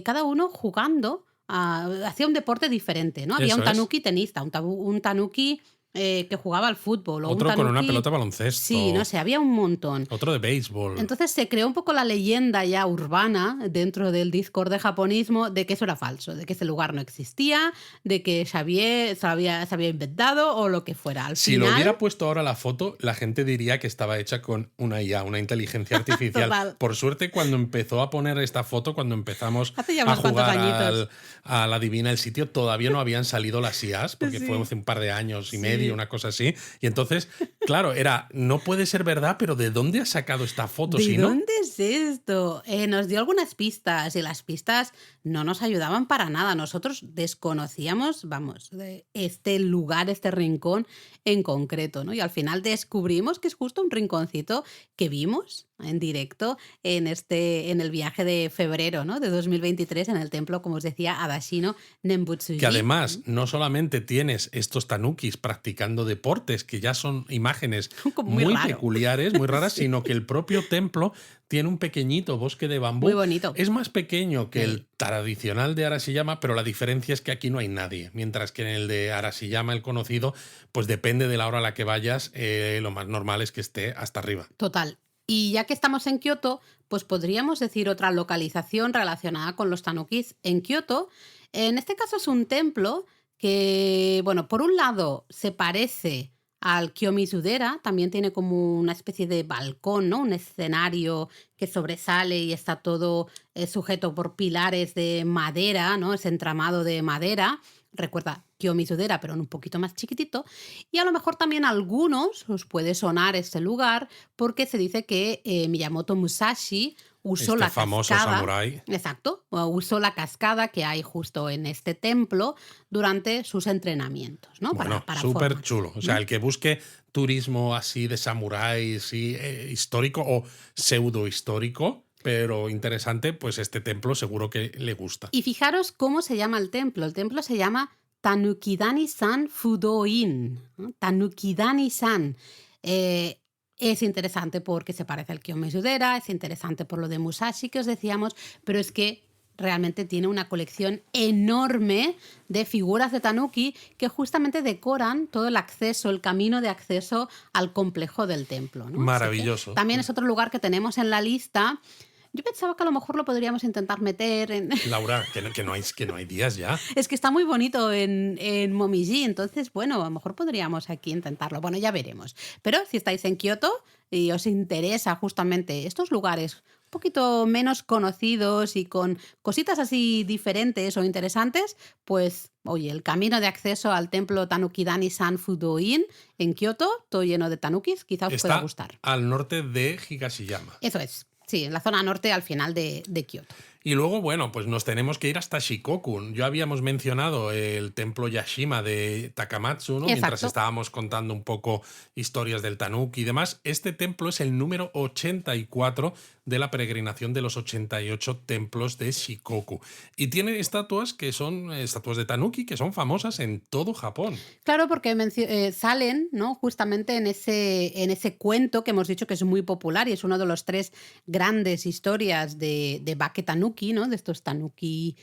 cada uno jugando hacia un deporte diferente, ¿no? Había Eso un es. tanuki tenista, un tanuki que jugaba al fútbol, o un Otro con una tanuki... pelota baloncesto. Sí, no sé, había un montón. Otro de béisbol. Entonces se creó un poco la leyenda ya urbana dentro del Discord de japonismo de que eso era falso, de que ese lugar no existía, de que Xavier se había inventado o lo que fuera. Al Si final, lo hubiera puesto ahora la foto, la gente diría que estaba hecha con una IA, una inteligencia artificial. Total. Por suerte, cuando empezó a poner esta foto, cuando empezamos Hace ya a unos cuantos jugar añitos. a la Adivina el Sitio, todavía no habían salido las IAs, porque Sí. fue hace un par de años y Sí. medio, una cosa así. Y entonces, claro, no puede ser verdad, pero ¿de dónde has sacado esta foto? ¿De Si no, dónde es esto? Nos dio algunas pistas y las pistas no nos ayudaban para nada. Nosotros desconocíamos, vamos, de este lugar, este rincón en concreto, ¿no? Y al final descubrimos que es justo un rinconcito que vimos en directo en el viaje de febrero, ¿no? De 2023 en el templo, como os decía, Adashino Nembutsuji. que además no solamente tienes estos tanukis practicando deportes, que ya son imágenes Como muy raro. peculiares, muy raras, Sí. sino que el propio templo tiene un pequeñito bosque de bambú. Muy bonito. Es más pequeño que Sí. el tradicional de Arashiyama, pero la diferencia es que aquí no hay nadie, mientras que en el de Arashiyama, el conocido, pues depende de la hora a la que vayas, lo más normal es que esté hasta arriba. Total. Y ya que estamos en Kioto, pues podríamos decir otra localización relacionada con los tanukis en Kioto. En este caso es un templo que, bueno, por un lado se parece al Kiyomizu-dera, también tiene como una especie de balcón, ¿no? Un escenario que sobresale y está todo sujeto por pilares de madera, ¿no? Ese entramado de madera. Recuerda Kiyomizu-dera, pero un poquito más chiquitito. Y a lo mejor también a algunos os puede sonar este lugar porque se dice que Miyamoto Musashi usó Este la famoso cascada. samurái. Exacto, usó la cascada que hay justo en este templo durante sus entrenamientos, ¿no? Bueno, Para súper formar. chulo. O sea, el que busque turismo así de samuráis y histórico o pseudo histórico, pero interesante, pues este templo seguro que le gusta. Y fijaros cómo se llama el templo. El templo se llama Tanukidani-san Fudoin, ¿no? Tanukidani-san. Es interesante porque se parece al Kiyomizudera, es interesante por lo de Musashi que os decíamos, pero es que realmente tiene una colección enorme de figuras de tanuki que justamente decoran todo el acceso, el camino de acceso al complejo del templo, ¿no? Maravilloso. También es otro lugar que tenemos en la lista. Yo pensaba que a lo mejor lo podríamos intentar meter en... Laura, que no hay días ya. Es que está muy bonito en Momiji, entonces, bueno, a lo mejor podríamos aquí intentarlo. Bueno, ya veremos. Pero si estáis en Kioto y os interesa justamente estos lugares un poquito menos conocidos y con cositas así diferentes o interesantes, pues, oye, el camino de acceso al templo Tanukidani-san Fudoin en Kioto, todo lleno de tanukis, quizá os pueda gustar. Está al norte de Higashiyama. Eso es. Sí, en la zona norte al final de Kioto. Y luego, bueno, pues nos tenemos que ir hasta Shikoku. Ya habíamos mencionado el templo Yashima de Takamatsu, ¿no? Mientras estábamos contando un poco historias del tanuki y demás. Este templo es el número 84 de la peregrinación de los 88 templos de Shikoku. Y tiene estatuas que son estatuas de tanuki que son famosas en todo Japón. Claro, porque salen, ¿no? Justamente en ese cuento que hemos dicho que es muy popular y es uno de los 3 grandes historias de Bake Tanuki, ¿no? De estos tanuki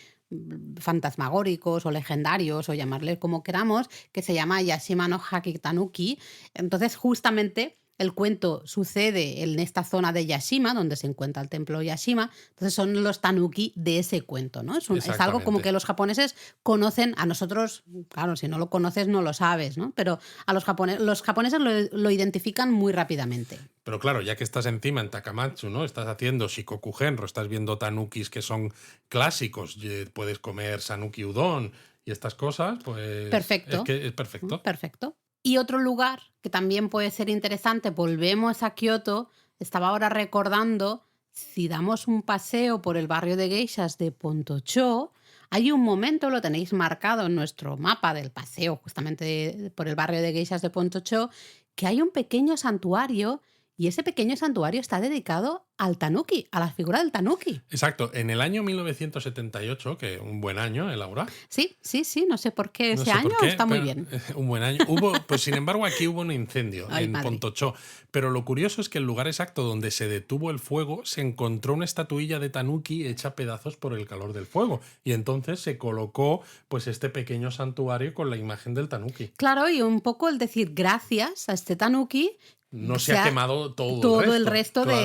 fantasmagóricos o legendarios o llamarle como queramos, que se llama Yashima no Haki Tanuki. Entonces, justamente el cuento sucede en esta zona de Yashima, donde se encuentra el templo Yashima. Entonces son los tanuki de ese cuento, ¿no? Es algo como que los japoneses conocen. A nosotros, claro, si no lo conoces no lo sabes, ¿no? Pero a los japoneses lo identifican muy rápidamente. Pero claro, ya que estás encima en Takamatsu, ¿no? Estás haciendo Shikoku Genro, estás viendo tanukis que son clásicos, puedes comer sanuki udon y estas cosas, pues... Perfecto. Es que es perfecto. Perfecto. Y otro lugar que también puede ser interesante, volvemos a Kioto, estaba ahora recordando, si damos un paseo por el barrio de geishas de Pontocho, hay un momento, lo tenéis marcado en nuestro mapa del paseo justamente por el barrio de geishas de Pontocho, que hay un pequeño santuario y ese pequeño santuario está dedicado al tanuki, a la figura del tanuki. Exacto. En el año 1978, que un buen año, Laura. Sí, no sé por qué No ese sé año por qué, está muy pero bien. Un buen año. Pues sin embargo, aquí hubo un incendio en Pontocho. Pero lo curioso es que el lugar exacto donde se detuvo el fuego se encontró una estatuilla de tanuki hecha a pedazos por el calor del fuego. Y entonces se colocó pues este pequeño santuario con la imagen del tanuki. Claro, y un poco el decir gracias a este tanuki. No se ha quemado todo el resto claro.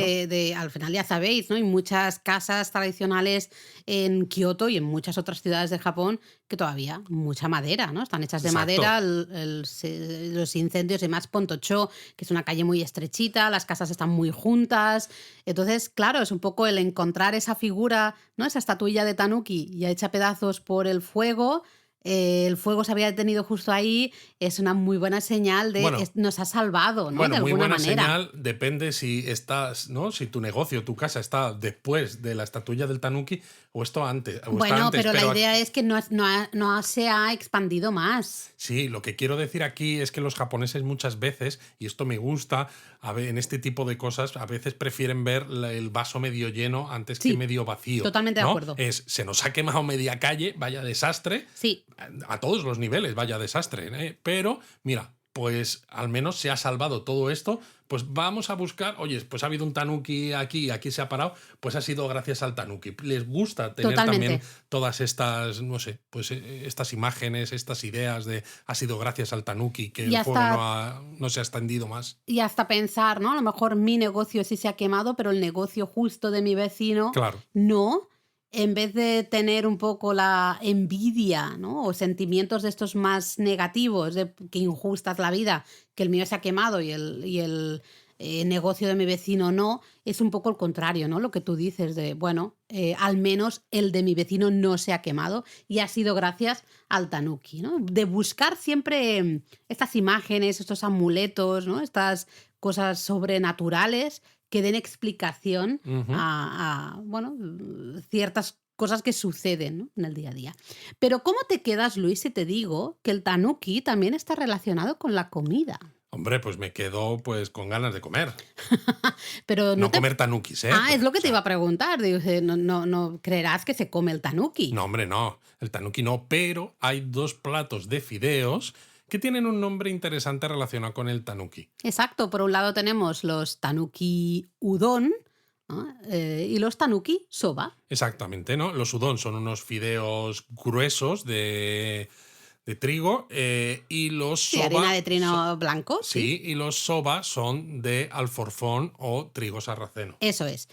Al final ya sabéis, ¿no? Hay muchas casas tradicionales en Kioto y en muchas otras ciudades de Japón que todavía mucha madera, ¿no? Están hechas de madera, los incendios y más Pontocho, que es una calle muy estrechita, las casas están muy juntas. Entonces, claro, es un poco el encontrar esa figura, ¿no? Esa estatuilla de tanuki ya hecha pedazos por el fuego. El fuego se había detenido justo ahí, es una muy buena señal de nos ha salvado, ¿no? Bueno, de alguna muy buena manera. Señal depende si estás, ¿no? Si tu negocio, tu casa está después de la estatuilla del tanuki o esto antes. Pero la idea es que no se ha expandido más. Sí, lo que quiero decir aquí es que los japoneses muchas veces, y esto me gusta, en este tipo de cosas, a veces prefieren ver el vaso medio lleno antes que medio vacío. Totalmente de acuerdo. Se nos ha quemado media calle, vaya desastre. Sí. A todos los niveles, vaya desastre. Pero, mira, pues al menos se ha salvado todo esto. Pues vamos a buscar, oye, pues ha habido un tanuki aquí se ha parado, pues ha sido gracias al tanuki. Les gusta tener también todas estas, no sé, pues estas imágenes, estas ideas de ha sido gracias al tanuki que el fuego no se ha extendido más. Y hasta pensar, ¿no? A lo mejor mi negocio sí se ha quemado, pero el negocio justo de mi vecino no. En vez de tener un poco la envidia, ¿no? O sentimientos de estos más negativos, de que injusta es la vida, que el mío se ha quemado y el negocio de mi vecino no, es un poco el contrario, ¿no? Lo que tú dices de, bueno, al menos el de mi vecino no se ha quemado y ha sido gracias al tanuki, ¿no? De buscar siempre estas imágenes, estos amuletos, ¿no? Estas cosas sobrenaturales que den explicación a ciertas cosas que suceden, ¿no? En el día a día. Pero ¿cómo te quedas, Luis, si te digo que el tanuki también está relacionado con la comida? Hombre, pues me quedo pues con ganas de comer. Pero no No te... comer tanukis, ¿eh? Ah, es lo O que te iba sea, a preguntar. Dije, no creerás que se come el tanuki. no, hombre, no. El tanuki no, pero hay dos platos de fideos que tienen un nombre interesante relacionado con el tanuki. Exacto, por un lado tenemos los tanuki udon, ¿no? Y los tanuki soba. Exactamente, ¿no? Los udon son unos fideos gruesos de trigo y los Sí, harina soba, de trino blanco, sí. sí, y los soba son de alforfón o trigo sarraceno. Eso es.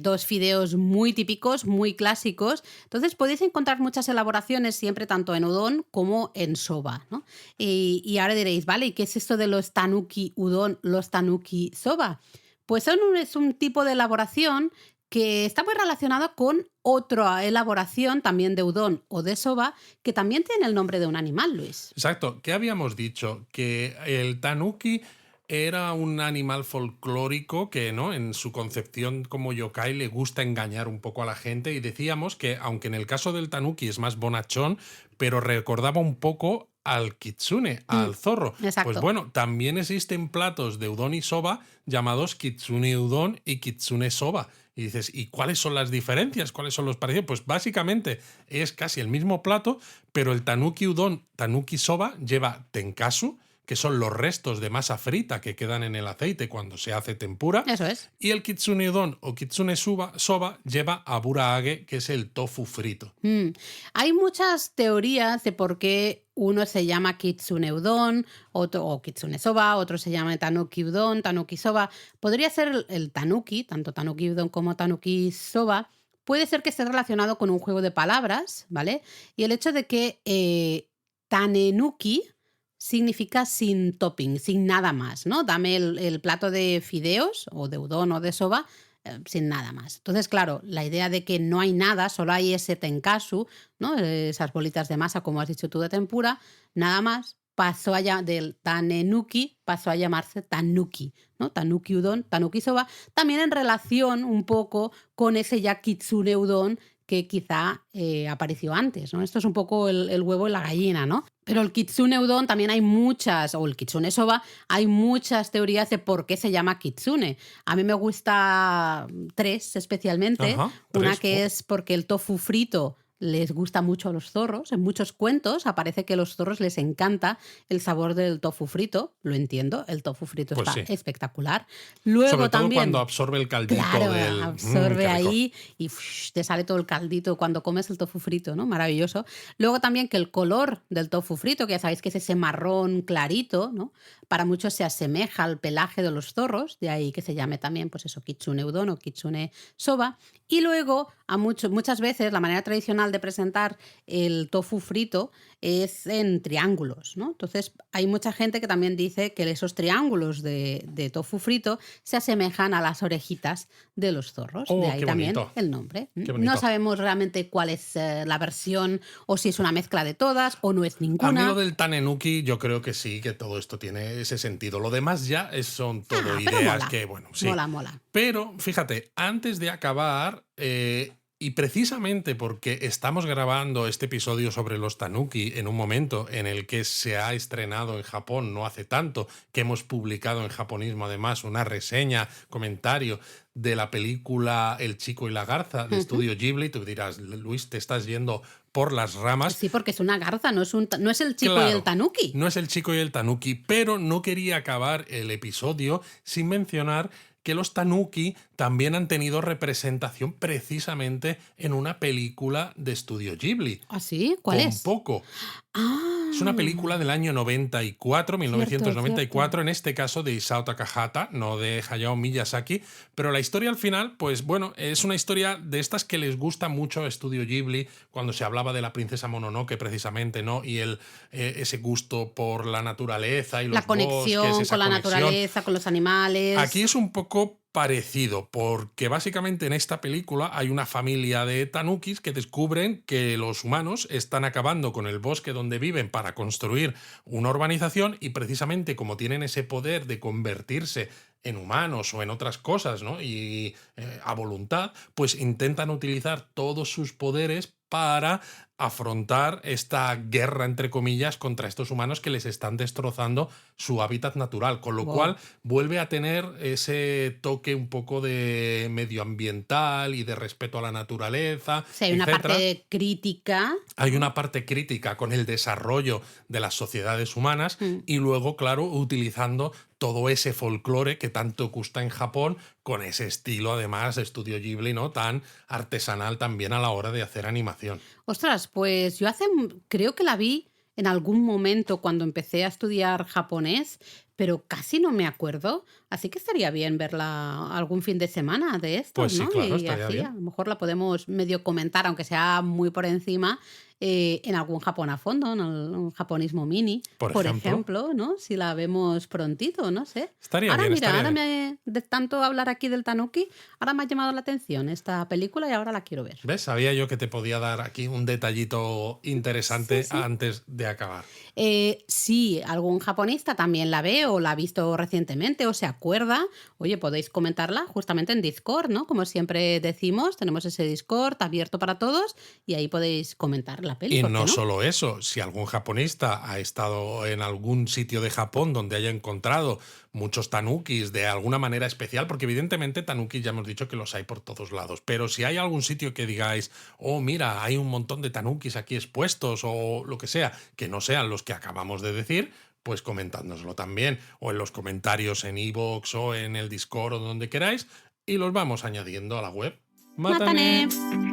Dos fideos muy típicos, muy clásicos. Entonces podéis encontrar muchas elaboraciones siempre tanto en udon como en soba, ¿no? Y ahora diréis, vale, ¿y qué es esto de los tanuki udon, los tanuki soba? Pues es un tipo de elaboración que está muy relacionado con otra elaboración también de udon o de soba que también tiene el nombre de un animal, Luis. Exacto. ¿Qué habíamos dicho? Que el tanuki era un animal folclórico que, ¿no? En su concepción como yokai le gusta engañar un poco a la gente y decíamos que, aunque en el caso del tanuki es más bonachón, pero recordaba un poco al kitsune, Mm, al zorro. Pues exacto. bueno, también existen platos de udon y soba llamados kitsune udon y kitsune soba. Y dices, ¿y cuáles son las diferencias? ¿Cuáles son los parecidos? Pues básicamente es casi el mismo plato, pero el tanuki udon, tanuki soba lleva tenkasu, que son los restos de masa frita que quedan en el aceite cuando se hace tempura, Eso es. y el kitsune udon o kitsune soba lleva aburaage, que es el tofu frito. Mm. Hay muchas teorías de por qué uno se llama kitsune udon otro, o kitsune soba, otro se llama tanuki udon, tanuki soba. Podría ser el tanuki, tanto tanuki udon como tanuki soba. Puede ser que esté relacionado con un juego de palabras, ¿vale? Y el hecho de que tanenuki significa sin topping, sin nada más, ¿no? Dame el plato de fideos o de udon o de soba sin nada más. Entonces, claro, la idea de que no hay nada, solo hay ese tenkasu, ¿no? Esas bolitas de masa, como has dicho tú, de tempura, nada más, pasó allá del tanenuki, pasó a llamarse tanuki, ¿no? Tanuki udon, tanuki soba, también en relación un poco con ese ya kitsune udon que quizá apareció antes, ¿no? Esto es un poco el huevo y la gallina, ¿no? Pero el kitsune udon también hay muchas, o el kitsune soba, hay muchas teorías de por qué se llama kitsune. A mí me gusta tres especialmente. Ajá, Una tres. que es porque el tofu frito les gusta mucho a los zorros. En muchos cuentos aparece que a los zorros les encanta el sabor del tofu frito. Lo entiendo, el tofu frito Pues está sí. espectacular. Sobre Luego todo cuando también... absorbe el caldito Claro, del... absorbe qué rico. ahí y te sale todo el caldito cuando comes el tofu frito, ¿no? Maravilloso. Luego también que el color del tofu frito, que ya sabéis que es ese marrón clarito, ¿no? Para muchos se asemeja al pelaje de los zorros, de ahí que se llame también, pues eso, kitsune udon o kitsune soba. Y luego, muchas veces, la manera tradicional de presentar el tofu frito es en triángulos, ¿no? Entonces, hay mucha gente que también dice que esos triángulos de tofu frito se asemejan a las orejitas de los zorros. De Oh, ahí qué también bonito. el nombre. Qué No bonito. sabemos realmente cuál es la versión o si es una mezcla de todas o no es A mí lo ninguna. del tanenuki, yo creo que sí, que todo esto tiene ese sentido. Lo demás ya son todo Pero ideas mola. que, bueno, sí. Mola, mola. Pero fíjate, antes de acabar, y precisamente porque estamos grabando este episodio sobre los tanuki en un momento en el que se ha estrenado en Japón no hace tanto, que hemos publicado en Japonismo además una reseña, comentario de la película El chico y la garza de Ujú. Estudio Ghibli, tú dirás, Luis, te estás yendo por las ramas. Sí, porque es una garza, no es el chico y el Claro, tanuki. no es el chico y el tanuki, pero no quería acabar el episodio sin mencionar que los tanuki también han tenido representación precisamente en una película de Estudio Ghibli, ¿Ah, sí? ¿Cuál con es? poco. Es una Ah, película del año 94, cierto, cierto. 1994, en este caso de Isao Takahata, no de Hayao Miyazaki, pero la historia al final, pues bueno, es una historia de estas que les gusta mucho a Estudio Ghibli, cuando se hablaba de la princesa Mononoke precisamente, ¿no? Y ese gusto por la naturaleza y La los bosques, conexión esa con la conexión. naturaleza, con los Aquí animales. es un poco parecido, porque básicamente en esta película hay una familia de tanukis que descubren que los humanos están acabando con el bosque donde viven para construir una urbanización y precisamente como tienen ese poder de convertirse en humanos o en otras cosas, ¿no? Y a voluntad, pues intentan utilizar todos sus poderes para afrontar esta guerra, entre comillas, contra estos humanos que les están destrozando su hábitat natural, con lo cual Wow. vuelve a tener ese toque un poco de medioambiental y de respeto a la naturaleza, Sí, hay una etcétera. parte crítica, Hay ¿no? una parte crítica con el desarrollo de las sociedades humanas Mm. y luego, claro, utilizando todo ese folclore que tanto gusta en Japón, con ese estilo, además, de Estudio Ghibli, ¿no? Tan artesanal también a la hora de hacer animación. Ostras, pues yo creo que la vi en algún momento cuando empecé a estudiar japonés, pero casi no me acuerdo, así que estaría bien verla algún fin de semana de estos, Pues sí, ¿no? claro, Y estaría así a bien. lo mejor la podemos medio comentar, aunque sea muy por encima, en algún Japón a fondo, en un japonismo mini, Por por ejemplo, ejemplo, ¿no? Si la vemos prontito, no sé. estaría Ahora bien, mira, estaría bien. de tanto hablar aquí del Tanuki, ahora me ha llamado la atención esta película y ahora la quiero ver. ¿Ves? Sabía yo que te podía dar aquí un detallito Sí, interesante sí. antes de acabar. Si algún japonista también la ve o la ha visto recientemente o se acuerda, oye, podéis comentarla justamente en Discord, ¿no? Como siempre decimos, tenemos ese Discord abierto para todos y ahí podéis comentar la peli, Y ¿por qué no no? solo eso, si algún japonista ha estado en algún sitio de Japón donde haya encontrado muchos tanukis de alguna manera especial, porque evidentemente tanukis ya hemos dicho que los hay por todos lados, pero si hay algún sitio que digáis, oh, mira, hay un montón de tanukis aquí expuestos o lo que sea, que no sean los que acabamos de decir, pues comentádnoslo también, o en los comentarios en iVoox o en el Discord o donde queráis, y los vamos añadiendo a la web. ¡Mátane! ¡Mátane!